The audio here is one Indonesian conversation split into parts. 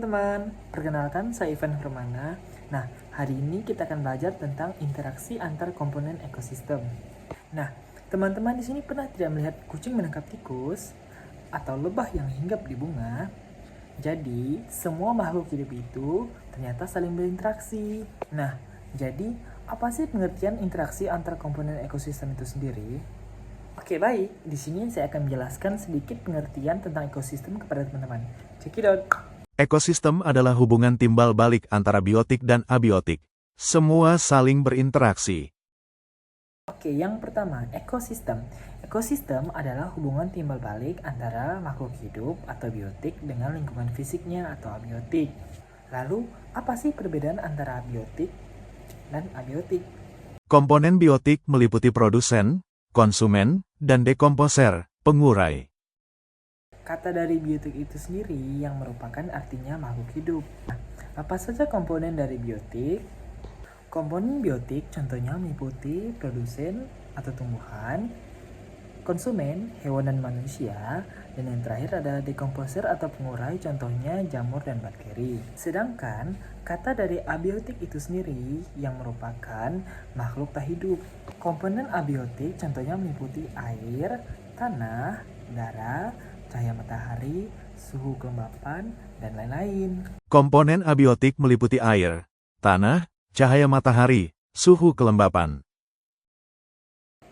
teman-teman, perkenalkan saya Ivan Hermana. Nah, hari ini kita akan belajar tentang interaksi antar komponen ekosistem. Nah, teman-teman di sini pernah tidak melihat kucing menangkap tikus atau lebah yang hinggap di bunga? Jadi, semua makhluk hidup itu ternyata saling berinteraksi. Nah, jadi apa sih pengertian interaksi antar komponen ekosistem itu sendiri? Oke, baik. Di sini saya akan menjelaskan sedikit pengertian tentang ekosistem kepada teman-teman. Check it out. Ekosistem adalah hubungan timbal balik antara biotik dan abiotik. Semua saling berinteraksi. Oke, yang pertama, ekosistem. Ekosistem adalah hubungan timbal balik antara makhluk hidup atau biotik dengan lingkungan fisiknya atau abiotik. Lalu, apa sih perbedaan antara abiotik dan abiotik? Komponen biotik meliputi produsen, konsumen, dan dekomposer, pengurai. Kata dari biotik itu sendiri yang merupakan artinya makhluk hidup. Nah, apa saja komponen dari biotik? Komponen biotik contohnya meliputi produsen atau tumbuhan, konsumen, hewan dan manusia, dan yang terakhir adalah dekomposer atau pengurai contohnya jamur dan bakteri. Sedangkan kata dari abiotik itu sendiri yang merupakan makhluk tak hidup. Komponen abiotik contohnya meliputi air, tanah, darah, cahaya matahari, suhu kelembapan, dan lain-lain. Komponen abiotik meliputi air, tanah, cahaya matahari, suhu kelembapan.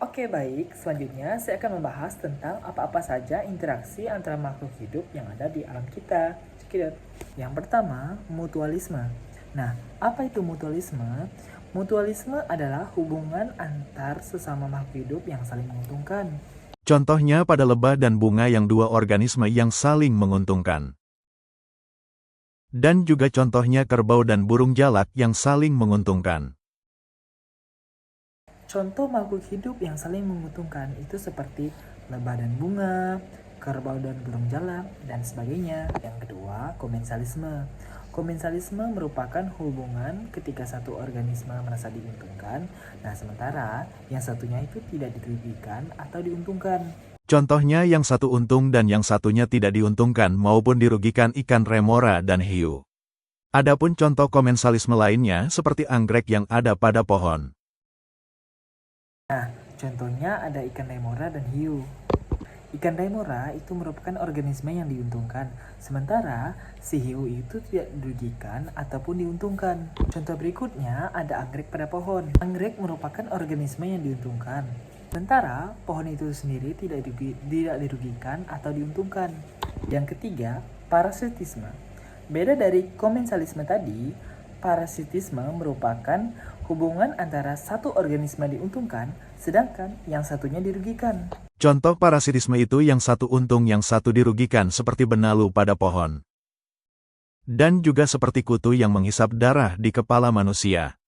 Oke, baik. Selanjutnya saya akan membahas tentang apa-apa saja interaksi antara makhluk hidup yang ada di alam kita. Cekidot. Yang pertama, mutualisme. Nah, apa itu mutualisme? Mutualisme adalah hubungan antar sesama makhluk hidup yang saling menguntungkan. Contohnya pada lebah dan bunga yang dua organisme yang saling menguntungkan. Dan juga contohnya kerbau dan burung jalak yang saling menguntungkan. Contoh makhluk hidup yang saling menguntungkan itu seperti lebah dan bunga, kerbau dan burung jalak, dan sebagainya. Yang kedua, komensalisme. Komensalisme merupakan hubungan ketika satu organisme merasa diuntungkan, nah sementara yang satunya itu tidak dirugikan atau diuntungkan. Contohnya yang satu untung dan yang satunya tidak diuntungkan maupun dirugikan ikan remora dan hiu. Adapun contoh komensalisme lainnya seperti anggrek yang ada pada pohon. Nah, contohnya ada ikan remora dan hiu. Ikan remora itu merupakan organisme yang diuntungkan, sementara si hiu itu tidak dirugikan ataupun diuntungkan. Contoh berikutnya ada anggrek pada pohon. Anggrek merupakan organisme yang diuntungkan, sementara pohon itu sendiri tidak dirugikan atau diuntungkan. Yang ketiga, parasitisme. Beda dari komensalisme tadi, parasitisme merupakan hubungan antara satu organisme diuntungkan, sedangkan yang satunya dirugikan. Contoh parasitisme itu yang satu untung yang satu dirugikan seperti benalu pada pohon. Dan juga seperti kutu yang menghisap darah di kepala manusia.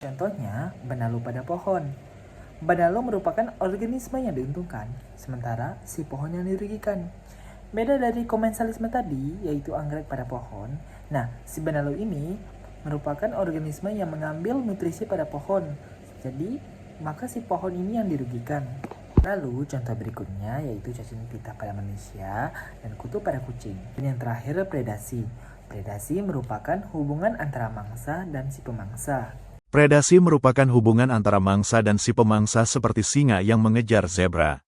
Contohnya, benalu pada pohon. Benalu merupakan organisme yang diuntungkan, sementara si pohon yang dirugikan. Beda dari komensalisme tadi, yaitu anggrek pada pohon. Nah, si benalu ini merupakan organisme yang mengambil nutrisi pada pohon. Jadi, maka si pohon ini yang dirugikan. Lalu contoh berikutnya yaitu cacing pita pada manusia dan kutu pada kucing. Dan yang terakhir predasi. Predasi merupakan hubungan antara mangsa dan si pemangsa. Predasi merupakan hubungan antara mangsa dan si pemangsa seperti singa yang mengejar zebra.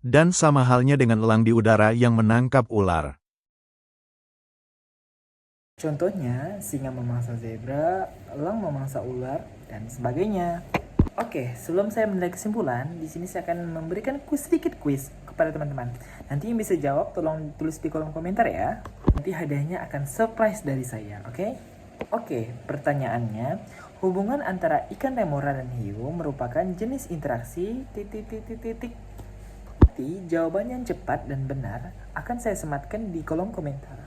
Dan sama halnya dengan elang di udara yang menangkap ular. Contohnya, singa memangsa zebra, elang memangsa ular, dan sebagainya. Oke, sebelum saya menarik kesimpulan, di sini saya akan memberikan sedikit kuis kepada teman-teman. Nanti yang bisa jawab tolong tulis di kolom komentar ya. Nanti hadiahnya akan surprise dari saya, oke? Oke, pertanyaannya, hubungan antara ikan remora dan hiu merupakan jenis interaksi titik. Nanti jawaban yang cepat dan benar akan saya sematkan di kolom komentar.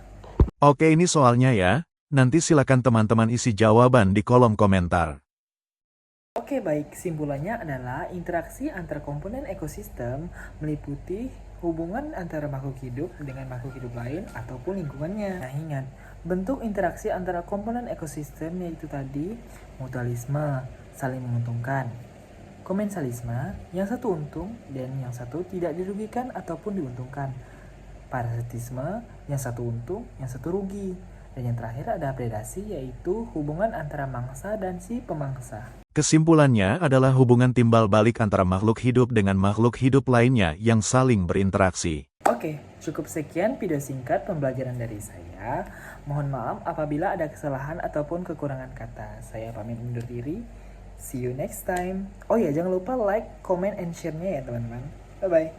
Oke, ini soalnya ya. Nanti silakan teman-teman isi jawaban di kolom komentar. Oke, baik. Kesimpulannya adalah interaksi antar komponen ekosistem meliputi hubungan antara makhluk hidup dengan makhluk hidup lain ataupun lingkungannya. Nah, ingat, bentuk interaksi antara komponen ekosistem yaitu tadi mutualisme, saling menguntungkan. Komensalisme, yang satu untung dan yang satu tidak dirugikan ataupun diuntungkan. parasitisme, yang satu untung, yang satu rugi. Dan yang terakhir ada predasi, yaitu hubungan antara mangsa dan si pemangsa. Kesimpulannya adalah hubungan timbal balik antara makhluk hidup dengan makhluk hidup lainnya yang saling berinteraksi. Oke, cukup sekian video singkat pembelajaran dari saya. Mohon maaf apabila ada kesalahan ataupun kekurangan kata. Saya pamit undur diri. See you next time. Oh ya, jangan lupa like, comment, and share-nya ya teman-teman. Bye-bye.